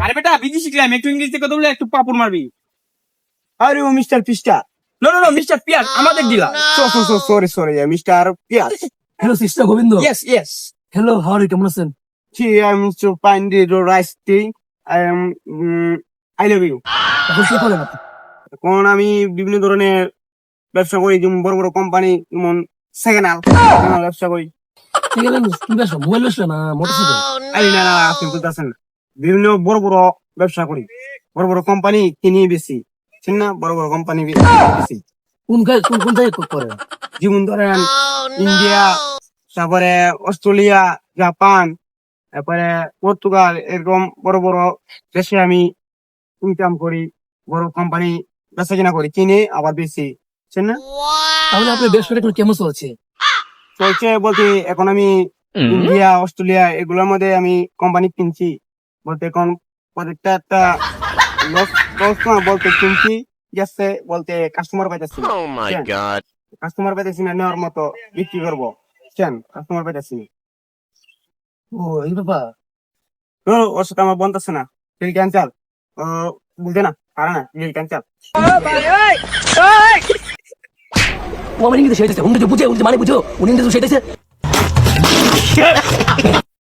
আরে বেটা বিজি শিখলাম, একটু ইংরেজিতে কথা বলে একটু পাপড় মারবি। আরে ও mister Pista. No no no, mister Piyas আমাদের ডিলার। Sorry mister Piyas. Hello sister Gobinda. Yes hello, how are you, কেমন আছেন? I am to find the rice tea. I love you. এখন কি করেন আপনি? এখন আমি বিভিন্ন ধরনের ব্যবসা করি, যেমন বড় বড় কোম্পানি, যেমন সেকেন্ড হ্যান্ড ব্যবসা করি। কি গেলেন? কি ব্যবসা? মোবাইল ব্যবসা না মোটরসাইকেল? আরে না আপনি বুঝতেছেন না, বিভিন্ন বড় বড় ব্যবসা করি, বড় বড় কোম্পানি কিনি বেশি, ঠিক না? বড় বড় কোম্পানি বেশি, কোন জায়গায় করেন? যেমন ধরেন ইন্ডিয়া, তারপরে অস্ট্রেলিয়া, জাপান, তারপরে পর্তুগাল, এরকম বড় বড় দেশে আমি ইনকাম করি, বড় কোম্পানি বেচা কিনা করি, কিনে আবার বেশি, বুঝছেন না? তাহলে আপনার ব্যবসাটা একটু কেমন চলছে? চলছে বলতে এখন আমি ইন্ডিয়া, অস্ট্রেলিয়া এগুলোর মধ্যে আমি কোম্পানি কিনছি, বলতে এখন প্রত্যেকটা একটা লস লস না বলতে কিনছি, গেছে বলতে কাস্টমার পাইতেছি না, কাস্টমার পাইতেছি না, নেওয়ার মতো বিক্রি করবো, বুঝছেন? কাস্টমার পাইতেছি না। ও এই ব্যাপার। ওর সাথে আমার বন্ধ আছে না, ডিল ক্যান্সেল। ও বুঝতে না পারে না, ডিল ক্যান্সেল। ও আমার ইংরেজি শেখাইতেছে, উনি বুঝে, উনি মানে বুঝো, উনি ইংরেজি শেখাইতেছে।